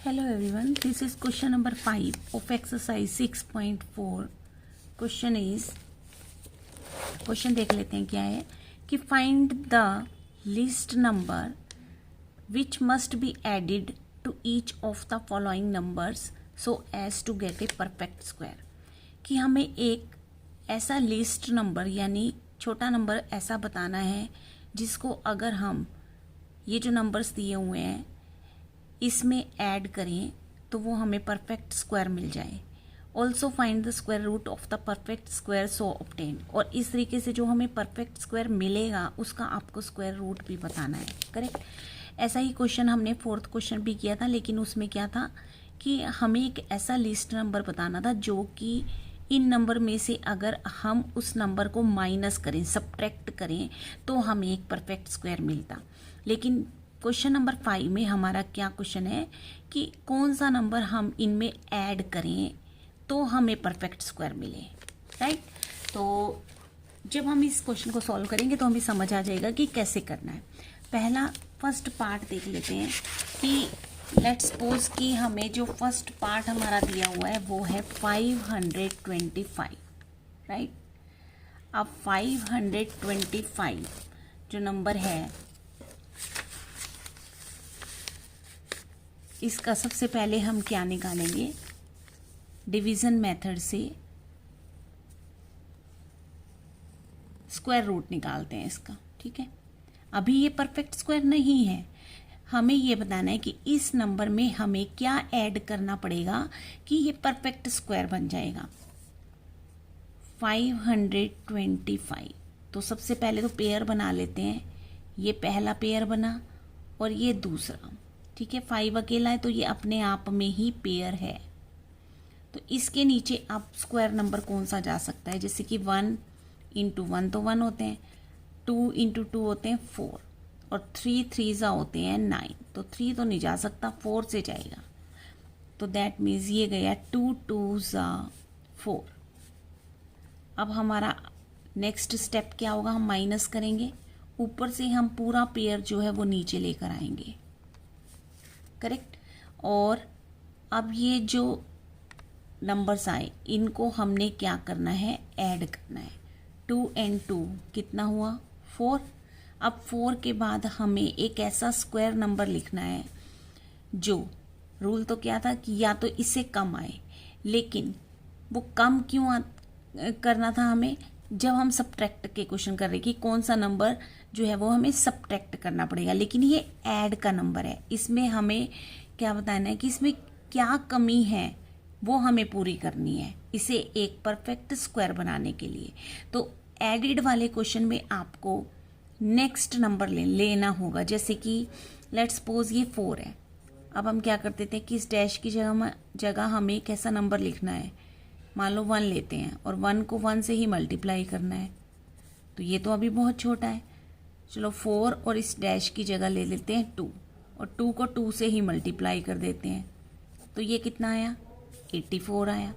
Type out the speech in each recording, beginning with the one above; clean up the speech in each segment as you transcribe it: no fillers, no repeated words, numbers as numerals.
Hello everyone, this is question number 5 of exercise 6.4. Question देख लेते हैं क्या है कि find the least number which must be added to each of the following numbers so as to get a perfect square. कि हमें एक ऐसा लिस्ट नंबर यानी छोटा नंबर ऐसा बताना है जिसको अगर हम ये जो नंबर्स दिए हुए हैं इसमें ऐड करें तो वो हमें परफेक्ट स्क्वायर मिल जाए। Also find the square root of the perfect square so obtain. और इस तरीके से जो हमें परफेक्ट स्क्वायर मिलेगा उसका आपको स्क्वायर रूट भी बताना है। करेक्ट। ऐसा ही क्वेश्चन हमने 4th क्वेश्चन भी किया था, लेकिन उसमें क्या था कि हमें एक ऐसा लिस्ट नंबर बताना था जो कि इन नंबर में से अगर हम उस नंबर को माइनस करें, सब्ट्रैक्ट करें तो हमें एक परफेक्ट स्क्वायर मिलता। लेकिन क्वेश्चन नंबर 5 में हमारा क्या क्वेश्चन है कि कौन सा नंबर हम इनमें ऐड करें तो हमें परफेक्ट स्क्वायर मिले। राइट। तो जब हम इस क्वेश्चन को सॉल्व करेंगे तो हमें समझ आ जाएगा कि कैसे करना है। पहला फर्स्ट पार्ट देख लेते हैं कि लेट्स सपोज कि हमें जो फर्स्ट पार्ट हमारा दिया हुआ है वो है 525। राइट। अब 525 जो नंबर है इसका सबसे पहले हम क्या निकालेंगे, डिवीज़न मेथड से स्क्वायर रूट निकालते हैं इसका। ठीक है। अभी ये परफेक्ट स्क्वायर नहीं है, हमें ये बताना है कि इस नंबर में हमें क्या ऐड करना पड़ेगा कि ये परफेक्ट स्क्वायर बन जाएगा। 525 तो सबसे पहले तो पेयर बना लेते हैं। ये पहला पेयर बना और ये दूसरा। ठीक है। 5 अकेला है तो ये अपने आप में ही पेयर है। तो इसके नीचे अब स्क्वायर नंबर कौन सा जा सकता है, जैसे कि 1 इंटू 1 तो 1 होते हैं, 2 इंटू 2 होते हैं 4 और 3 3 होते हैं 9। तो 3 तो नहीं जा सकता, 4 से जाएगा। तो दैट मीन्स ये गया 2 2 4। अब हमारा नेक्स्ट स्टेप क्या होगा, हम माइनस करेंगे, ऊपर से हम पूरा पेयर जो है वो नीचे लेकर आएंगे। करेक्ट। और अब ये जो नंबर्स आए इनको हमने क्या करना है, ऐड करना है। 2 and 2 कितना हुआ, 4। अब 4 के बाद हमें एक ऐसा स्क्वायर नंबर लिखना है जो, रूल तो क्या था कि या तो इससे कम आए, लेकिन वो कम क्यों करना था हमें, जब हम सब्ट्रैक्ट के क्वेश्चन कर रहे कि कौन सा नंबर जो है वो हमें सब्ट्रैक्ट करना पड़ेगा। लेकिन ये ऐड का नंबर है, इसमें हमें क्या बताना है कि इसमें क्या कमी है वो हमें पूरी करनी है इसे एक परफेक्ट स्क्वायर बनाने के लिए। तो एडिड वाले क्वेश्चन में आपको नेक्स्ट नंबर लेना होगा। जैसे कि लेट्स सपोज ये 4 है। अब हम क्या करते थे कि इस डैश की जगह हमें कैसा नंबर लिखना है, मान लो 1 लेते हैं और 1 को 1 से ही मल्टीप्लाई करना है। तो ये तो अभी बहुत छोटा है, चलो 4 और इस डैश की जगह ले लेते हैं 2 और 2 को 2 से ही मल्टीप्लाई कर देते हैं। तो ये कितना आया, 84 आया।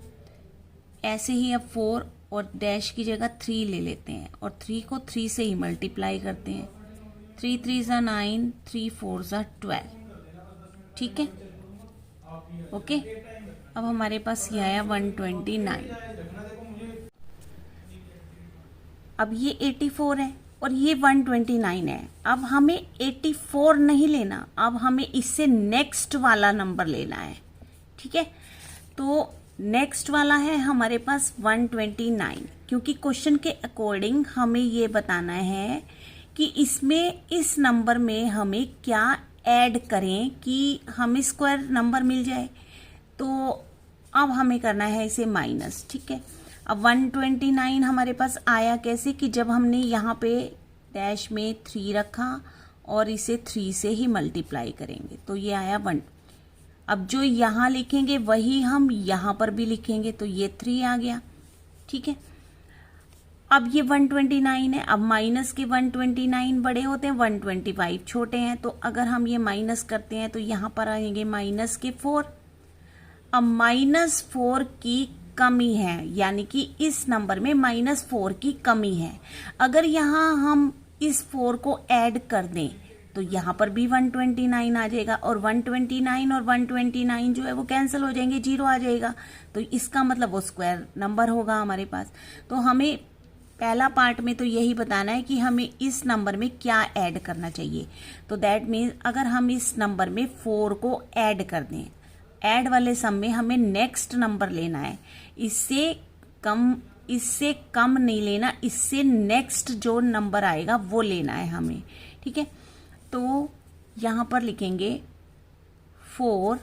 ऐसे ही अब 4 और डैश की जगह 3 ले लेते हैं और 3 को 3 से ही मल्टीप्लाई करते हैं। 3 3 9, 3 4 12। ठीक है। ओके। अब हमारे पास ये आया 129। अब ये 84 है और ये 129 है। अब हमें 84 नहीं लेना, अब हमें इससे नेक्स्ट वाला नंबर लेना है। ठीक है। तो नेक्स्ट वाला है हमारे पास 129, क्योंकि क्वेश्चन के अकॉर्डिंग हमें ये बताना है कि इसमें इस नंबर में हमें क्या ऐड करें कि हमें स्क्वायर नंबर मिल जाए। तो अब हमें करना है इसे माइनस। ठीक है। अब 129 हमारे पास आया कैसे कि जब हमने यहाँ पे डैश में 3 रखा और इसे 3 से ही मल्टीप्लाई करेंगे तो ये आया 1। अब जो यहाँ लिखेंगे वही हम यहाँ पर भी लिखेंगे, तो ये 3 आ गया। ठीक है। अब ये 129 है। अब माइनस के 129 बड़े होते हैं, 125 छोटे हैं। तो अगर हम ये माइनस करते हैं तो यहाँ पर आएंगे माइनस के 4। अब -4 की कमी है, यानी कि इस नंबर में -4 की कमी है। अगर यहाँ हम इस 4 को ऐड कर दें तो यहाँ पर भी 129 आ जाएगा, और 129 और 129 जो है वो कैंसिल हो जाएंगे, 0 आ जाएगा। तो इसका मतलब वो स्क्वायर नंबर होगा हमारे पास। तो हमें पहला पार्ट में तो यही बताना है कि हमें इस नंबर में क्या ऐड करना चाहिए। तो दैट मीन्स अगर हम इस नंबर में 4 को ऐड कर दें, ऐड वाले सम में हमें नेक्स्ट नंबर लेना है, इससे कम नहीं लेना, इससे नेक्स्ट जो नंबर आएगा वो लेना है हमें, ठीक है। तो यहाँ पर लिखेंगे 4,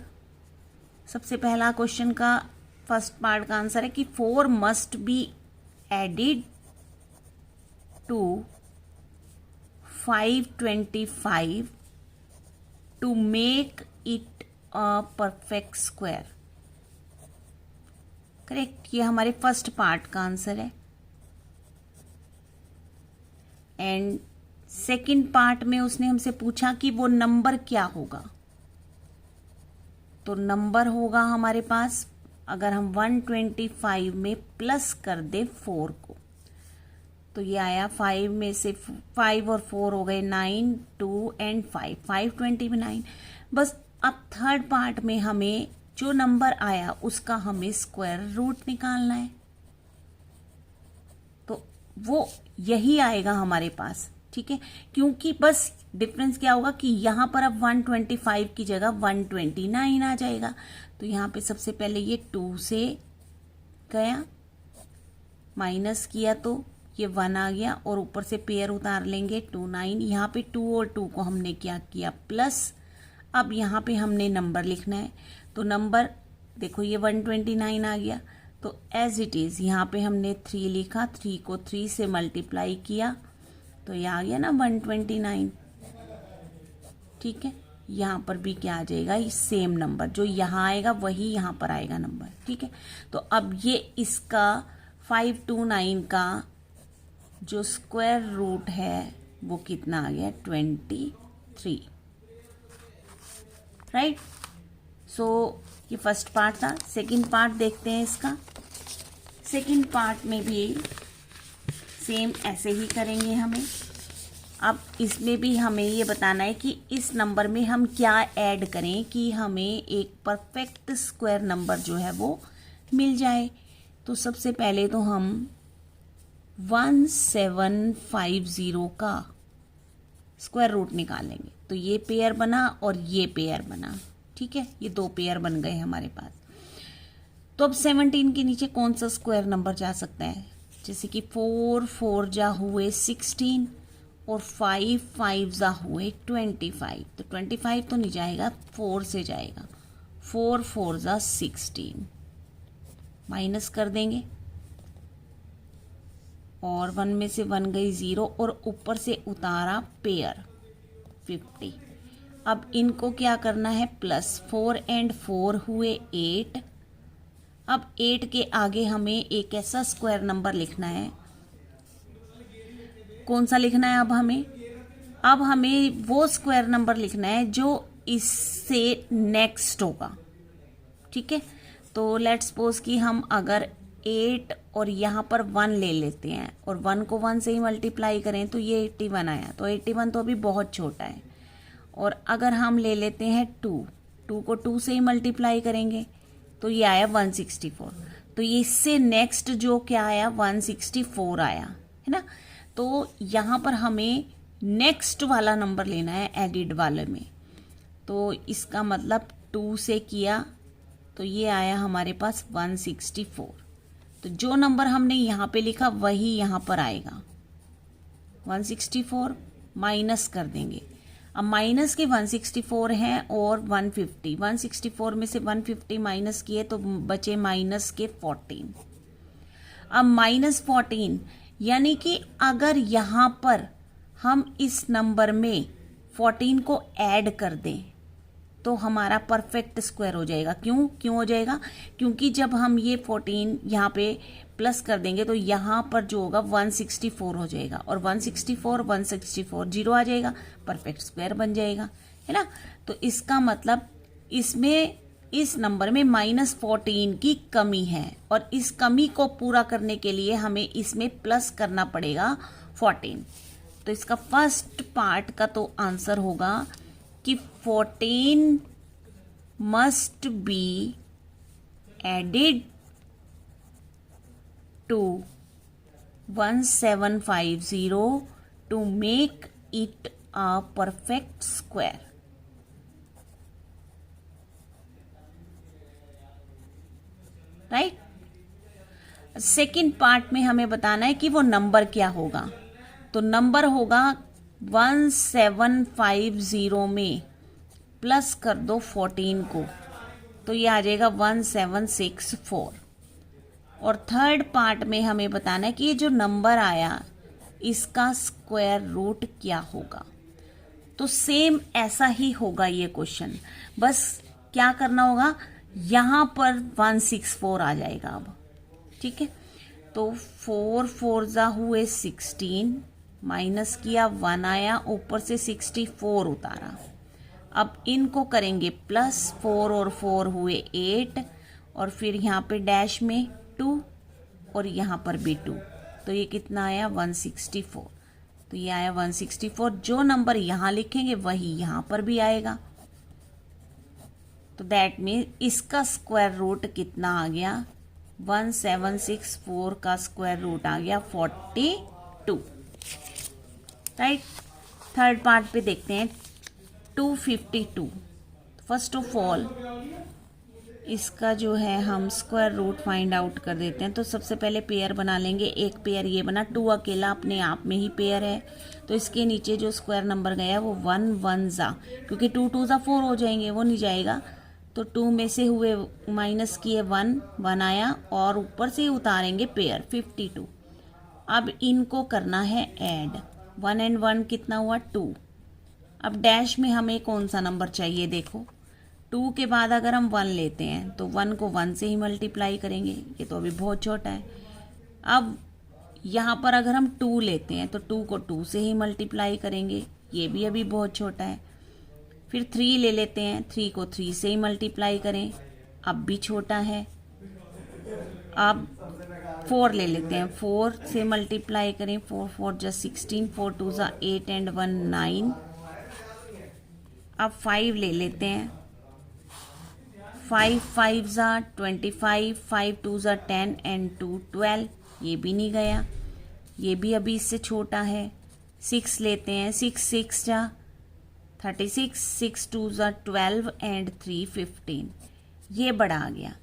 सबसे पहला क्वेश्चन का फर्स्ट पार्ट का आंसर है कि 4 must be added to 525 to make it a perfect square. Correct, ये हमारे फर्स्ट पार्ट का आंसर है। एंड सेकंड पार्ट में उसने हमसे पूछा कि वो नंबर क्या होगा। तो नंबर होगा हमारे पास, अगर हम 125 में प्लस कर दे 4 को, तो ये आया 5 में से 5 और 4 हो गए 9, 2 एंड 5, 520 में 9। बस अब थर्ड पार्ट में हमें जो नंबर आया उसका हमें स्क्वायर रूट निकालना है। तो वो यही आएगा हमारे पास, ठीक है। क्योंकि बस डिफरेंस क्या होगा कि यहाँ पर अब 125 की जगह 129 आ जाएगा। तो यहाँ पे सबसे पहले ये 2 से गया, माइनस किया तो ये 1 आ गया, और ऊपर से पेयर उतार लेंगे 2 9। यहाँ पे 2 और 2 को हमने क्या किया प्लस। अब यहाँ पे हमने नंबर लिखना है, तो नंबर देखो ये 129 आ गया, तो एज इट इज़ यहाँ पे हमने 3 लिखा, 3 को 3 से मल्टीप्लाई किया तो ये आ गया ना 129, ठीक है। यहाँ पर भी क्या आ जाएगा, ये सेम नंबर जो यहाँ आएगा वही यहाँ पर आएगा नंबर, ठीक है। तो अब ये इसका 529 का जो स्क्वायर रूट है वो कितना आ गया 23, राइट। सो ये फर्स्ट पार्ट था। सेकंड पार्ट देखते हैं इसका। सेकंड पार्ट में भी सेम ऐसे ही करेंगे हमें। अब इसमें भी हमें ये बताना है कि इस नंबर में हम क्या ऐड करें कि हमें एक परफेक्ट स्क्वायर नंबर जो है वो मिल जाए। तो सबसे पहले तो हम 1750 का स्क्वायर रूट निकालेंगे। तो ये पेयर बना और ये पेयर बना, ठीक है, ये 2 पेयर बन गए हमारे पास। तो अब 17 के नीचे कौन सा स्क्वायर नंबर जा सकता है, जैसे कि 4 4 जा हुए 16 और 5 5 जा हुए 25। तो 25 तो नहीं जाएगा, 4 से जाएगा, 4 4 जा 16, माइनस कर देंगे और 1 में से 1 गई 0 और ऊपर से उतारा पेयर 50। अब इनको क्या करना है प्लस, 4 एंड 4 हुए 8। अब 8 के आगे हमें एक ऐसा स्क्वायर नंबर लिखना है, कौन सा लिखना है अब हमें वो स्क्वायर नंबर लिखना है जो इससे नेक्स्ट होगा, ठीक है। तो लेट्स सपोज कि हम अगर 8 और यहाँ पर 1 ले लेते हैं और 1 को 1 से ही मल्टीप्लाई करें तो ये 81 आया। तो 81 तो अभी बहुत छोटा है। और अगर हम ले लेते हैं 2 को 2 से ही मल्टीप्लाई करेंगे तो ये आया 164। तो ये इससे नेक्स्ट जो क्या आया 164 आया, है ना। तो यहाँ पर हमें नेक्स्ट वाला नंबर लेना है एडिड वाले में। तो इसका मतलब 2 से किया तो ये आया हमारे पास 164। तो जो नंबर हमने यहाँ पे लिखा वही यहाँ पर आएगा 164, माइनस कर देंगे। अब माइनस के 164 हैं और 150, 164 में से 150 माइनस किए तो बचे माइनस के 14। अब माइनस 14 यानी कि अगर यहाँ पर हम इस नंबर में 14 को ऐड कर दें तो हमारा परफेक्ट स्क्वायर हो जाएगा। क्यों हो जाएगा, क्योंकि जब हम ये 14 यहाँ पे प्लस कर देंगे तो यहाँ पर जो होगा 164 हो जाएगा और 164 0 आ जाएगा, परफेक्ट स्क्वायर बन जाएगा, है ना। तो इसका मतलब इसमें इस नंबर में -14 की कमी है और इस कमी को पूरा करने के लिए हमें इसमें प्लस करना पड़ेगा 14। तो इसका फर्स्ट पार्ट का तो आंसर होगा कि 14 must be added to 1750 to make it a perfect square. Right. Second part में हमें बताना है कि वो नंबर क्या होगा। तो नंबर होगा 1750 में प्लस कर दो 14 को, तो ये आ जाएगा 1764। और थर्ड पार्ट में हमें बताना है कि ये जो नंबर आया इसका स्क्वायर रूट क्या होगा। तो सेम ऐसा ही होगा ये क्वेश्चन, बस क्या करना होगा, यहाँ पर 164 आ जाएगा अब। ठीक है, तो 4 4 जा हुए 16, माइनस किया 1 आया, ऊपर से 64 उतारा। अब इनको करेंगे प्लस, 4 और 4 हुए 8, और फिर यहाँ पे डैश में 2 और यहाँ पर भी 2, तो ये कितना आया 164। तो ये आया 164। जो नंबर यहाँ लिखेंगे वही यहाँ पर भी आएगा। तो दैट मीन इसका स्क्वायर रूट कितना आ गया, 1764 का स्क्वायर रूट आ गया 42। राइट। थर्ड पार्ट पे देखते हैं 252। फर्स्ट ऑफ ऑल इसका जो है हम स्क्वायर रूट फाइंड आउट कर देते हैं। तो सबसे पहले पेयर बना लेंगे। एक पेयर ये बना, 2 अकेला अपने आप में ही पेयर है, तो इसके नीचे जो स्क्वायर नंबर गया वो 1 1 जा, क्योंकि 2 2 जा 4 हो जाएंगे, वो नहीं जाएगा। तो 2 में से हुए माइनस किए 1 1 आया, और ऊपर से उतारेंगे पेयर 52। अब इनको करना है ऐड, 1 and 1 कितना हुआ 2। अब डैश में हमें कौन सा नंबर चाहिए, देखो 2 के बाद अगर हम 1 लेते हैं तो 1 को 1 से ही मल्टीप्लाई करेंगे, ये तो अभी बहुत छोटा है। अब यहाँ पर अगर हम 2 लेते हैं तो 2 को 2 से ही मल्टीप्लाई करेंगे, ये भी अभी बहुत छोटा है। फिर 3 ले लेते हैं, 3 को 3 से ही मल्टीप्लाई करें, अब भी छोटा है। अब 4 ले लेते हैं, 4 से मल्टीप्लाई करें, 4 4 जा 16, 4 2 जा 8 and 1 9। अब 5 ले लेते हैं, 5 5 जा 25, 5 2 जा 10 and 2 12, ये भी नहीं गया, ये भी अभी इससे छोटा है। 6 लेते हैं, 6 6 जा 36, 6 2 जा 12 and 3 15, ये बड़ा आ गया।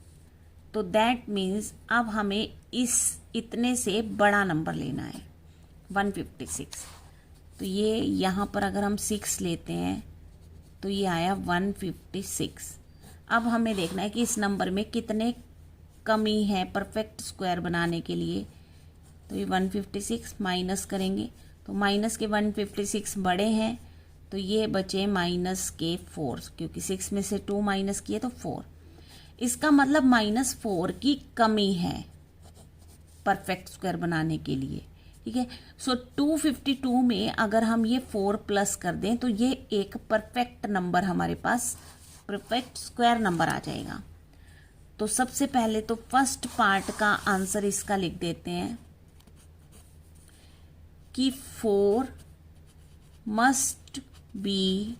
तो दैट मीन्स अब हमें इस इतने से बड़ा नंबर लेना है 156। तो ये यहाँ पर अगर हम 6 लेते हैं तो ये आया 156। अब हमें देखना है कि इस नंबर में कितने कमी है परफेक्ट स्क्वायर बनाने के लिए। तो ये 156 माइनस करेंगे, तो माइनस के 156 बड़े हैं, तो ये बचे माइनस के 4, क्योंकि 6 में से 2 माइनस किए तो 4। इसका मतलब -4 की कमी है परफेक्ट स्क्वायर बनाने के लिए। ठीक है, सो 252 में अगर हम ये 4 प्लस कर दें तो ये एक परफेक्ट नंबर हमारे पास, परफेक्ट स्क्वायर नंबर आ जाएगा। तो सबसे पहले तो फर्स्ट पार्ट का आंसर इसका लिख देते हैं कि 4 must be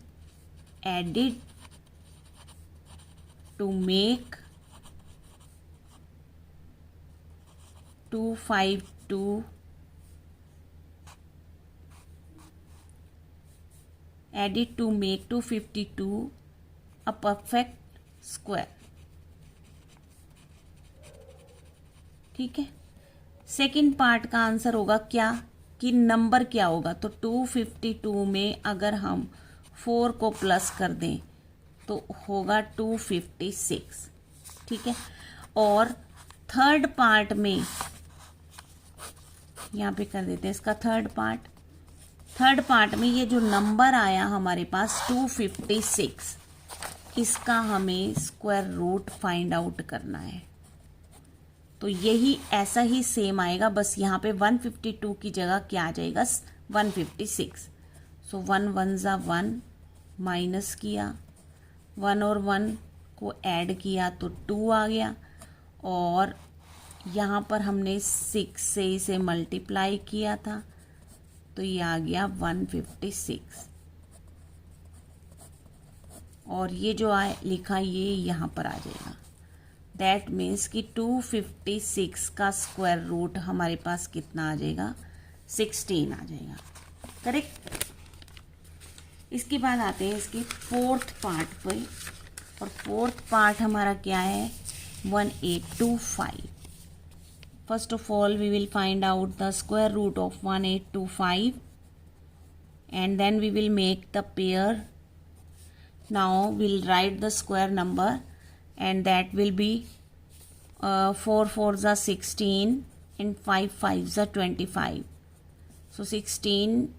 added to make 252 added to make 252 a perfect square। ठीक है, सेकंड पार्ट का आंसर होगा क्या, कि नंबर क्या होगा। तो 252 में अगर हम 4 को प्लस कर दें तो होगा 256। ठीक है, और थर्ड पार्ट में यहाँ पे कर देते हैं इसका थर्ड पार्ट में ये जो नंबर आया हमारे पास 256, इसका हमें स्क्वायर रूट फाइंड आउट करना है। तो यही ऐसा ही सेम आएगा, बस यहाँ पे 152 की जगह क्या आ जाएगा 156। सो 1 1 जा 1, माइनस किया 1 और 1 को ऐड किया तो 2 आ गया, और यहाँ पर हमने 6 से इसे मल्टीप्लाई किया था तो ये आ गया 156 और ये जो लिखा ये यहाँ पर आ जाएगा। दैट मीन्स कि 256 का स्क्वायर रूट हमारे पास कितना आ जाएगा, 16 आ जाएगा। करेक्ट। इसके बाद आते हैं इसके फोर्थ पार्ट पर, और फोर्थ पार्ट हमारा क्या है, 1825। First of all we will find out the square root of 1825 and then we will make the pair. Now we'll write the square number and that will be 4 4s are 16 and 5 5s are 25. So 16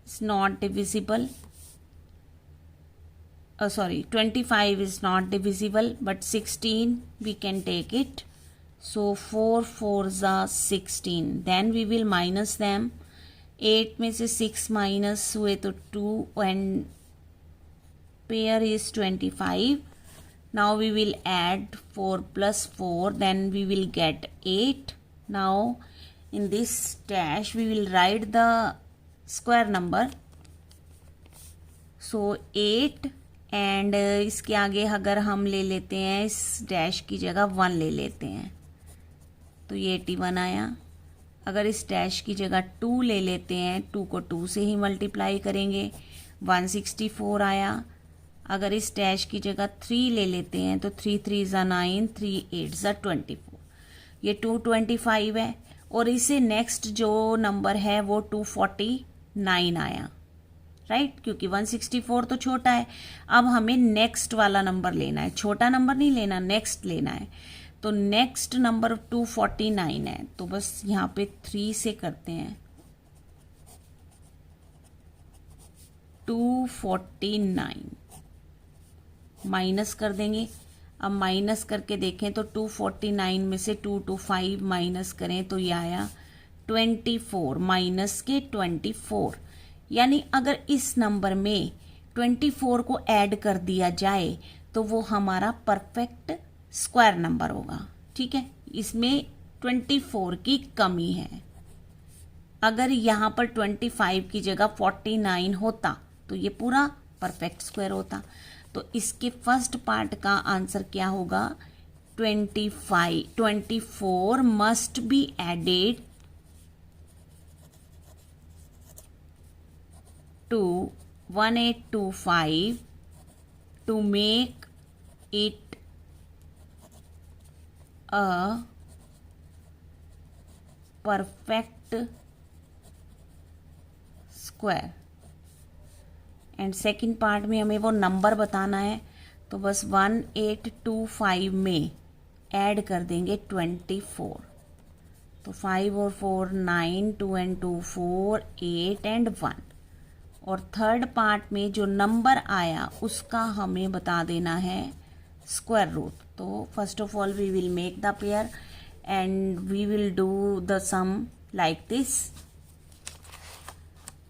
is not divisible. 25 is not divisible, but 16 we can take it. So 4 4s are 16. Then we will minus them. 8 में से 6 minus हुए तो 2 and pair is 25. Now we will add 4 plus 4, then we will get 8. Now in this dash we will write the square number. So 8 and इसके आगे अगर हम ले लेते हैं, इस डैश की जगह 1 ले लेते हैं तो ये 81 आया। अगर इस डैश की जगह 2 ले लेते हैं, 2 को 2 से ही मल्टीप्लाई करेंगे, 164 आया। अगर इस डैश की जगह 3 ले लेते हैं तो 3 3 9, 3 8 24, ये 225 है। और इसे नेक्स्ट जो नंबर है वो 249 आया, राइट, क्योंकि 164 तो छोटा है। अब हमें नेक्स्ट वाला नंबर लेना है, छोटा नंबर नहीं लेना, नेक्स्ट लेना है। तो नेक्स्ट नंबर 249 है, तो बस यहाँ पे 3 से करते हैं 249, माइनस कर देंगे। अब माइनस करके देखें तो 249 में से 225 माइनस करें तो ये आया 24, माइनस के 24। यानी अगर इस नंबर में 24 को ऐड कर दिया जाए तो वो हमारा परफेक्ट स्क्वायर नंबर होगा। ठीक है, इसमें 24 की कमी है। अगर यहाँ पर 25 की जगह 49 होता तो ये पूरा परफेक्ट स्क्वायर होता। तो इसके फर्स्ट पार्ट का आंसर क्या होगा, 24 must be added to 1825 to make it a perfect square। And second part में हमें वो नंबर बताना है, तो बस 1825 में ऐड कर देंगे 24। तो 5 और 4 9, 2 and 2 4, 8 and 1। और थर्ड पार्ट में जो नंबर आया उसका हमें बता देना है स्क्वायर रूट। तो first of all we will make the pair and we will do the sum like this.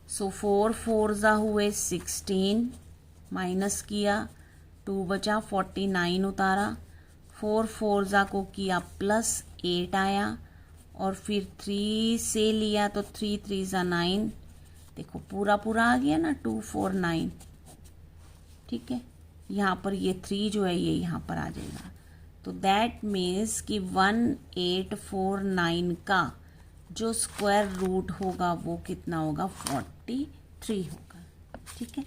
So 4 4 हुए 16, माइनस किया, 2 बचा, 49 उतारा, 4 4 को किया प्लस 8 आया, और फिर 3 से लिया तो 3 3 9, देखो पूरा पूरा आ गया ना 249। ठीक है, यहाँ पर ये 3 जो है ये यहाँ पर आ जाएगा। तो दैट मीन्स कि 1849 का जो स्क्वायर रूट होगा वो कितना होगा, 43 होगा। ठीक है,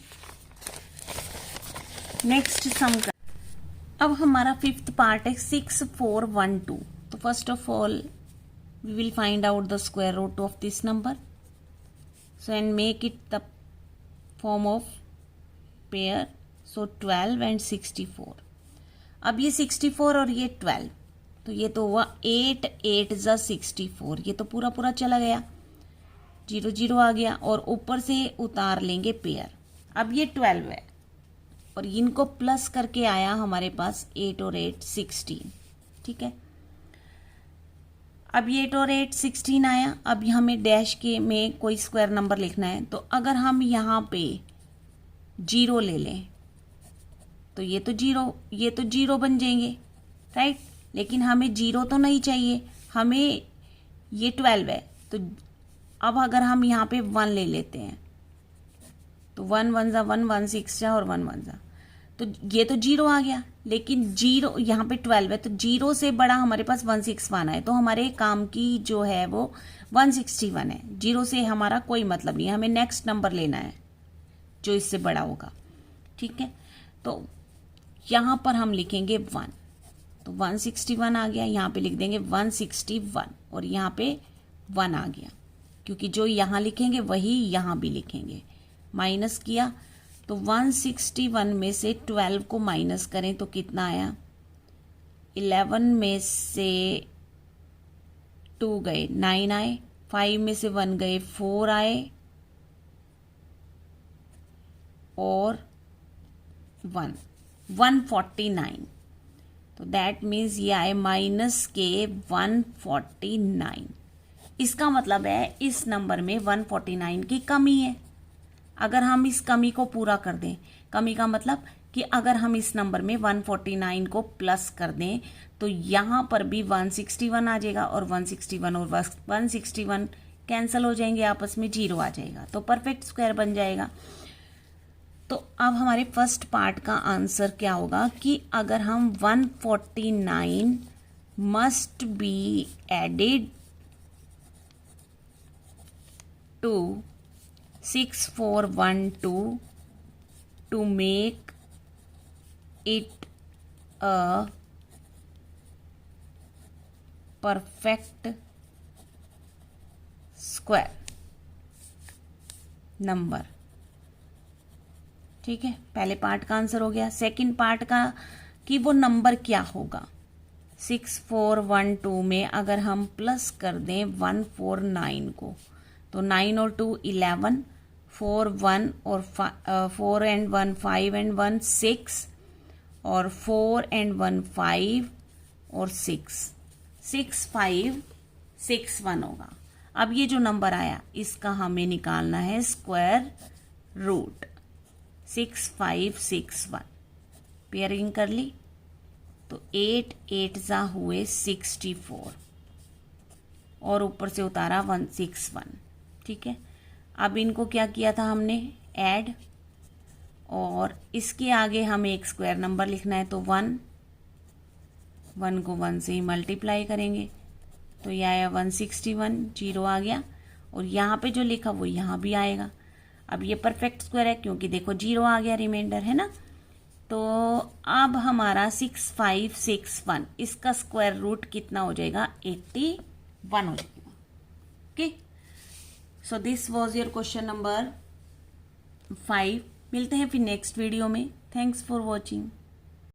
नेक्स्ट सम का अब हमारा फिफ्थ पार्ट है 6412। तो first of all we will find out the square root of this number, so and make it the form of pair. So 12 and 64। अब ये 64 और ये 12, तो ये तो हुआ 8 8 + 64, ये तो पूरा पूरा चला गया, 0 0 आ गया, और ऊपर से उतार लेंगे पेयर। अब ये 12 है और इनको प्लस करके आया हमारे पास 8 और 8 16। ठीक है, अब ये 8 और 8 16 आया। अब हमें डैश के में कोई स्क्वायर नंबर लिखना है, तो अगर हम यहाँ पे 0 ले लें तो ये तो 0 बन जाएंगे, राइट। लेकिन हमें 0 तो नहीं चाहिए, हमें ये 12 है, तो अब अगर हम यहाँ पे 1 ले लेते हैं तो 1 1 जा 1, 1 6 जा और 1 1 जा, तो ये तो 0 आ गया, लेकिन 0 यहाँ पे 12 है तो 0 से बड़ा हमारे पास 161 है, तो हमारे काम की जो है वो 161 है। 0 से हमारा कोई मतलब नहीं है, हमें नेक्स्ट नंबर लेना है जो इससे बड़ा होगा। ठीक है, तो यहाँ पर हम लिखेंगे 1, तो 161 आ गया, यहाँ पे लिख देंगे 161 और यहाँ पे 1 आ गया, क्योंकि जो यहाँ लिखेंगे वही यहाँ भी लिखेंगे। माइनस किया तो 161 में से 12 को माइनस करें तो कितना आया, 11 में से 2 गए 9 आए, 5 में से 1 गए 4 आए और 1 149, तो दैट मीन्स ये आए माइनस के 149। इसका मतलब है इस नंबर में 149 की कमी है। अगर हम इस कमी को पूरा कर दें, कमी का मतलब कि अगर हम इस नंबर में 149 को प्लस कर दें तो यहाँ पर भी 161 आ जाएगा और 161 और 161 कैंसिल हो जाएंगे, आपस में 0 आ जाएगा, तो परफेक्ट स्क्वायर बन जाएगा। तो अब हमारे फर्स्ट पार्ट का आंसर क्या होगा कि अगर हम 149 must be added to 6412 to make it a perfect square number. ठीक है, पहले पार्ट का आंसर हो गया। सेकंड पार्ट का कि वो नंबर क्या होगा। 6412 में अगर हम प्लस कर दें 149 को तो 9 और 2 11, 4 1 और 4 एंड 1 5 एंड 1 6 और 4 एंड 1 5 और 6 6 5 6 1 होगा। अब ये जो नंबर आया इसका हमें निकालना है स्क्वायर रूट। 6 5 6 1 पेयरिंग कर ली तो 8 8 जा हुए 64 और ऊपर से उतारा 161। ठीक है, अब इनको क्या किया था हमने, ऐड, और इसके आगे हमें एक स्क्वायर नंबर लिखना है तो 1 को 1 से ही मल्टीप्लाई करेंगे तो यह आया 161, 0 आ गया, और यहाँ पे जो लिखा वो यहाँ भी आएगा। अब ये परफेक्ट स्क्वायर है क्योंकि देखो 0 आ गया, रिमाइंडर है ना। तो अब हमारा 6561 इसका स्क्वायर रूट कितना हो जाएगा, 81 हो जाएगा। Okay, so this was your question number 5। मिलते हैं फिर नेक्स्ट वीडियो में। Thanks for watching.